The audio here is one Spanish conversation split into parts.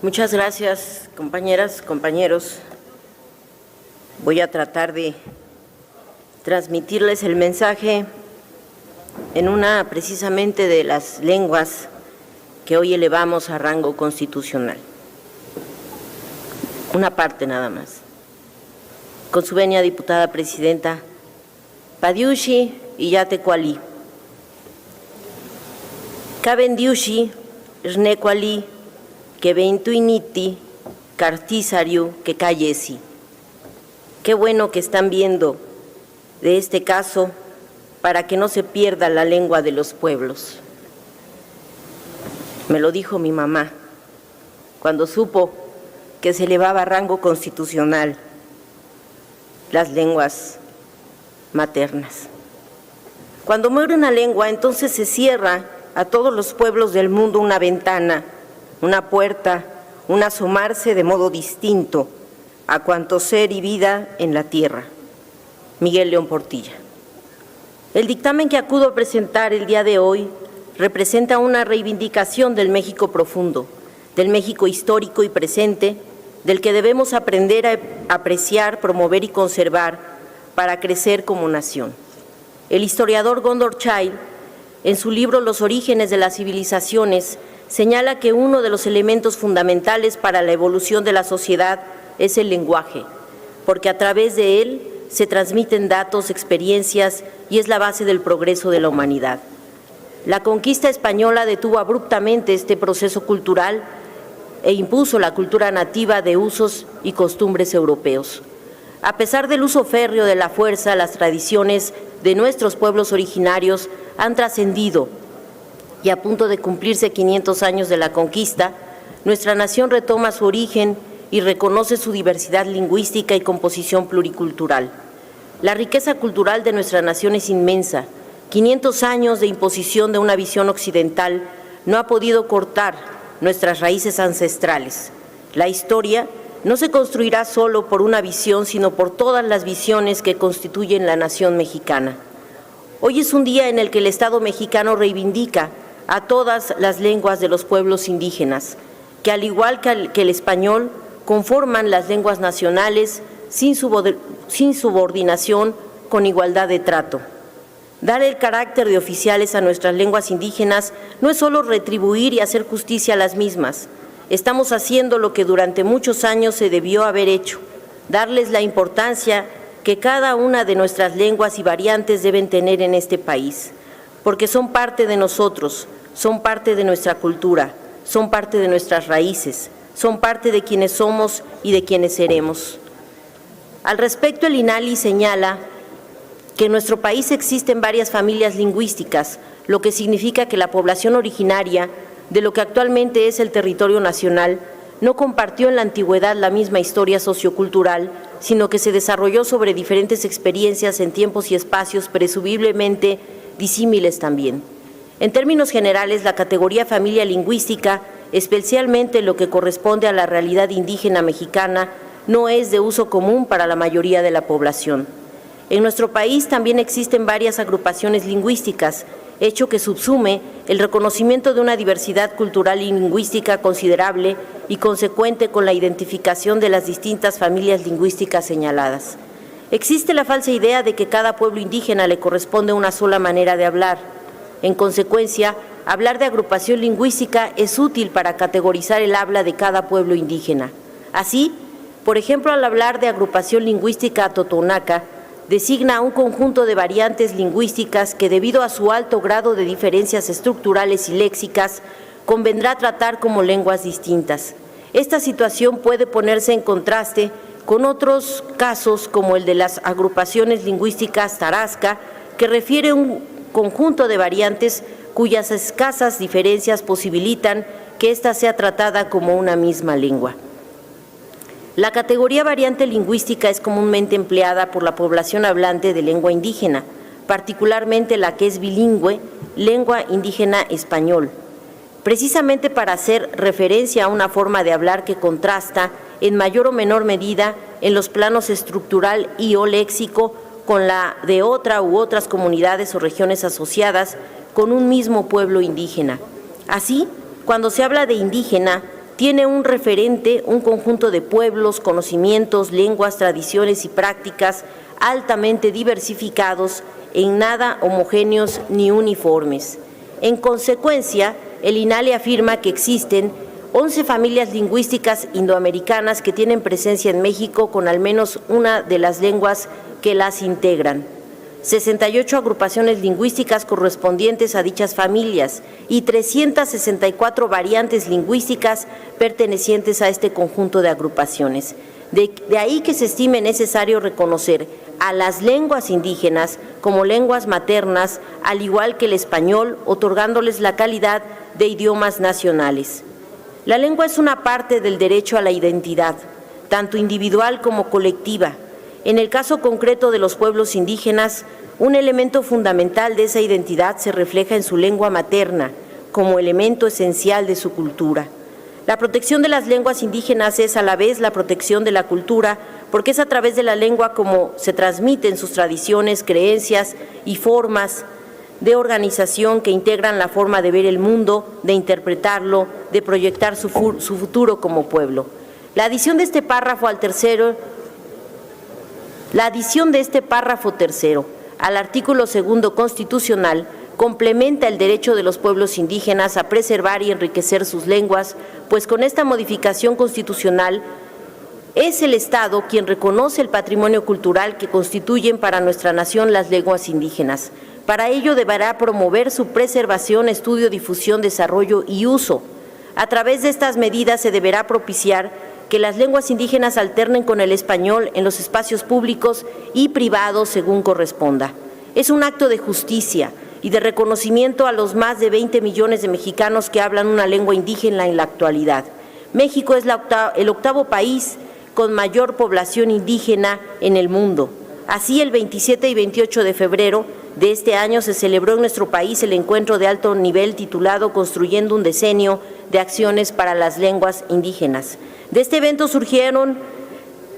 Muchas gracias, compañeras, compañeros. Voy a tratar de transmitirles el mensaje en una precisamente de las lenguas que hoy elevamos a rango constitucional. Una parte nada más. Con su venia, diputada presidenta, Padiushi y Yatecuali. Cabendiushi, Rnecuali, que veintuiniti, cartisariu, que callesi. Qué bueno que están viendo de este caso para que no se pierda la lengua de los pueblos. Me lo dijo mi mamá cuando supo que se elevaba a rango constitucional las lenguas maternas. Cuando muere una lengua, entonces se cierra a todos los pueblos del mundo una ventana, una puerta, un asomarse de modo distinto a cuanto ser y vida en la tierra. Miguel León Portilla. El dictamen que acudo a presentar el día de hoy representa una reivindicación del México profundo, del México histórico y presente, del que debemos aprender a apreciar, promover y conservar para crecer como nación. El historiador Gondor Child, en su libro Los orígenes de las civilizaciones, señala que uno de los elementos fundamentales para la evolución de la sociedad es el lenguaje, porque a través de él se transmiten datos, experiencias y es la base del progreso de la humanidad. La conquista española detuvo abruptamente este proceso cultural e impuso la cultura nativa de usos y costumbres europeos. A pesar del uso férreo de la fuerza, las tradiciones de nuestros pueblos originarios han trascendido y a punto de cumplirse 500 años de la conquista, nuestra nación retoma su origen y reconoce su diversidad lingüística y composición pluricultural. La riqueza cultural de nuestra nación es inmensa. 500 años de imposición de una visión occidental no ha podido cortar nuestras raíces ancestrales. La historia no se construirá solo por una visión, sino por todas las visiones que constituyen la nación mexicana. Hoy es un día en el que el Estado mexicano reivindica a todas las lenguas de los pueblos indígenas, que al igual que el español, conforman las lenguas nacionales sin subordinación, con igualdad de trato. Dar el carácter de oficiales a nuestras lenguas indígenas no es solo retribuir y hacer justicia a las mismas. Estamos haciendo lo que durante muchos años se debió haber hecho, darles la importancia que cada una de nuestras lenguas y variantes deben tener en este país, porque son parte de nosotros, son parte de nuestra cultura, son parte de nuestras raíces, son parte de quienes somos y de quienes seremos. Al respecto, el INALI señala que en nuestro país existen varias familias lingüísticas, lo que significa que la población originaria de lo que actualmente es el territorio nacional no compartió en la antigüedad la misma historia sociocultural, sino que se desarrolló sobre diferentes experiencias en tiempos y espacios presumiblemente disímiles también. En términos generales, la categoría familia lingüística, especialmente lo que corresponde a la realidad indígena mexicana, no es de uso común para la mayoría de la población. En nuestro país también existen varias agrupaciones lingüísticas, hecho que subsume el reconocimiento de una diversidad cultural y lingüística considerable y consecuente con la identificación de las distintas familias lingüísticas señaladas. Existe la falsa idea de que cada pueblo indígena le corresponde una sola manera de hablar. En consecuencia, hablar de agrupación lingüística es útil para categorizar el habla de cada pueblo indígena. Así, por ejemplo, al hablar de agrupación lingüística totonaca, designa a un conjunto de variantes lingüísticas que, debido a su alto grado de diferencias estructurales y léxicas, convendrá tratar como lenguas distintas. Esta situación puede ponerse en contraste con otros casos, como el de las agrupaciones lingüísticas tarasca, que refiere a un conjunto de variantes cuyas escasas diferencias posibilitan que ésta sea tratada como una misma lengua. La categoría variante lingüística es comúnmente empleada por la población hablante de lengua indígena, particularmente la que es bilingüe, lengua indígena español, precisamente para hacer referencia a una forma de hablar que contrasta en mayor o menor medida en los planos estructural y o léxico con la de otra u otras comunidades o regiones asociadas con un mismo pueblo indígena. Así, cuando se habla de indígena, tiene un referente, un conjunto de pueblos, conocimientos, lenguas, tradiciones y prácticas altamente diversificados, en nada homogéneos ni uniformes. En consecuencia, el INALE afirma que existen 11 familias lingüísticas indoamericanas que tienen presencia en México con al menos una de las lenguas que las integran, 68 agrupaciones lingüísticas correspondientes a dichas familias y 364 variantes lingüísticas pertenecientes a este conjunto de agrupaciones. De ahí que se estime necesario reconocer a las lenguas indígenas como lenguas maternas, al igual que el español, otorgándoles la calidad de idiomas nacionales. La lengua es una parte del derecho a la identidad, tanto individual como colectiva. En el caso concreto de los pueblos indígenas, un elemento fundamental de esa identidad se refleja en su lengua materna, como elemento esencial de su cultura. La protección de las lenguas indígenas es a la vez la protección de la cultura, porque es a través de la lengua como se transmiten sus tradiciones, creencias y formas de organización que integran la forma de ver el mundo, de interpretarlo, de proyectar su futuro como pueblo. La adición de este párrafo tercero al artículo 2 constitucional complementa el derecho de los pueblos indígenas a preservar y enriquecer sus lenguas, pues con esta modificación constitucional es el Estado quien reconoce el patrimonio cultural que constituyen para nuestra nación las lenguas indígenas. Para ello deberá promover su preservación, estudio, difusión, desarrollo y uso. A través de estas medidas se deberá propiciar que las lenguas indígenas alternen con el español en los espacios públicos y privados según corresponda. Es un acto de justicia y de reconocimiento a los más de 20 millones de mexicanos que hablan una lengua indígena en la actualidad. México es el octavo país con mayor población indígena en el mundo. Así, el 27 y 28 de febrero de este año se celebró en nuestro país el encuentro de alto nivel titulado Construyendo un Decenio de Acciones para las Lenguas Indígenas. De este evento surgieron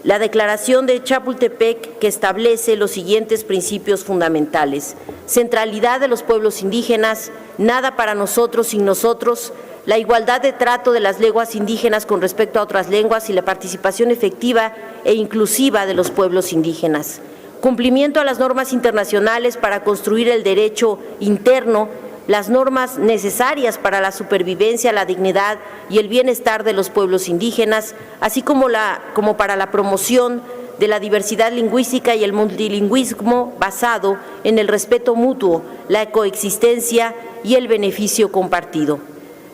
la Declaración de Chapultepec, que establece los siguientes principios fundamentales: centralidad de los pueblos indígenas, nada para nosotros sin nosotros, la igualdad de trato de las lenguas indígenas con respecto a otras lenguas y la participación efectiva e inclusiva de los pueblos indígenas. Cumplimiento a las normas internacionales para construir el derecho interno, las normas necesarias para la supervivencia, la dignidad y el bienestar de los pueblos indígenas, así como para la promoción de la diversidad lingüística y el multilingüismo basado en el respeto mutuo, la coexistencia y el beneficio compartido.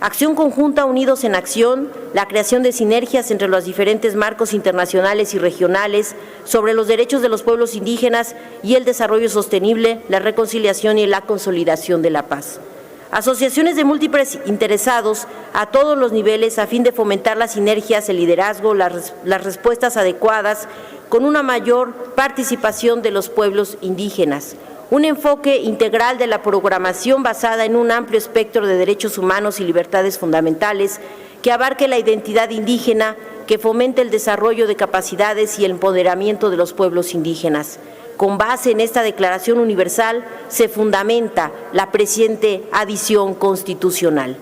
Acción conjunta, unidos en acción, la creación de sinergias entre los diferentes marcos internacionales y regionales sobre los derechos de los pueblos indígenas y el desarrollo sostenible, la reconciliación y la consolidación de la paz. Asociaciones de múltiples interesados a todos los niveles a fin de fomentar las sinergias, el liderazgo, las respuestas adecuadas con una mayor participación de los pueblos indígenas. Un enfoque integral de la programación basada en un amplio espectro de derechos humanos y libertades fundamentales que abarque la identidad indígena, que fomente el desarrollo de capacidades y el empoderamiento de los pueblos indígenas. Con base en esta Declaración Universal se fundamenta la presente adición constitucional.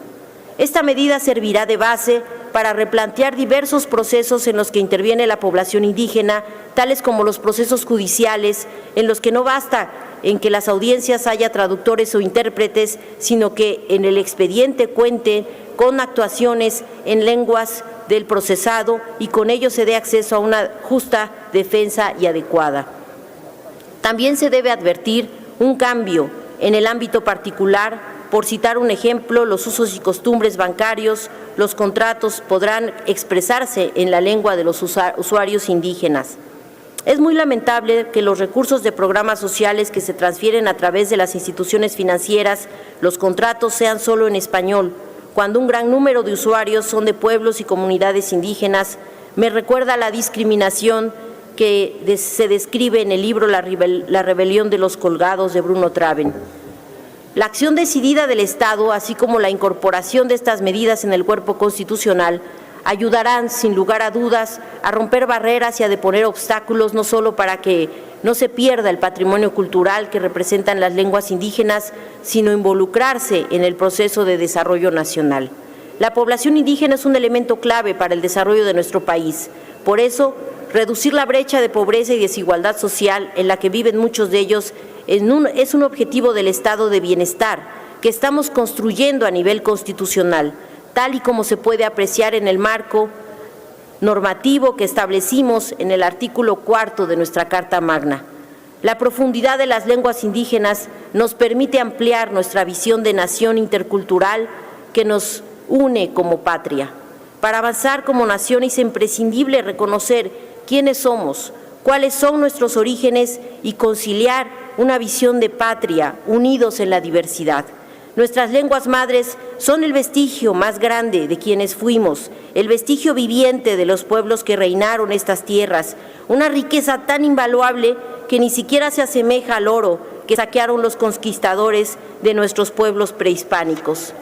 Esta medida servirá de base para replantear diversos procesos en los que interviene la población indígena, tales como los procesos judiciales, en los que no basta en que las audiencias haya traductores o intérpretes, sino que en el expediente cuente con actuaciones en lenguas del procesado y con ello se dé acceso a una justa defensa y adecuada. También se debe advertir un cambio en el ámbito particular. Por citar un ejemplo, los usos y costumbres bancarios, los contratos podrán expresarse en la lengua de los usuarios indígenas. Es muy lamentable que los recursos de programas sociales que se transfieren a través de las instituciones financieras, los contratos sean solo en español, cuando un gran número de usuarios son de pueblos y comunidades indígenas. Me recuerda la discriminación que se describe en el libro La rebelión de los colgados de Bruno Traven. La acción decidida del Estado, así como la incorporación de estas medidas en el cuerpo constitucional, ayudarán, sin lugar a dudas, a romper barreras y a deponer obstáculos, no solo para que no se pierda el patrimonio cultural que representan las lenguas indígenas, sino involucrarse en el proceso de desarrollo nacional. La población indígena es un elemento clave para el desarrollo de nuestro país. Por eso, reducir la brecha de pobreza y desigualdad social en la que viven muchos de ellos es un objetivo del estado de bienestar que estamos construyendo a nivel constitucional, tal y como se puede apreciar en el marco normativo que establecimos en el artículo 4 de nuestra Carta Magna. La profundidad de las lenguas indígenas nos permite ampliar nuestra visión de nación intercultural que nos une como patria. Para avanzar como nación es imprescindible reconocer quiénes somos, cuáles son nuestros orígenes y conciliar una visión de patria unidos en la diversidad. Nuestras lenguas madres son el vestigio más grande de quienes fuimos, el vestigio viviente de los pueblos que reinaron estas tierras, una riqueza tan invaluable que ni siquiera se asemeja al oro que saquearon los conquistadores de nuestros pueblos prehispánicos.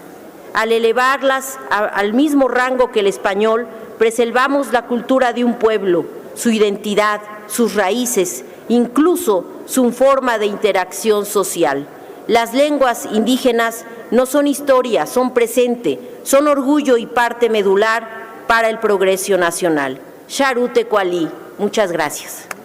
Al elevarlas al mismo rango que el español, preservamos la cultura de un pueblo, su identidad, sus raíces, incluso su forma de interacción social. Las lenguas indígenas no son historia, son presente, son orgullo y parte medular para el progreso nacional. Xarú Tecualí, muchas gracias.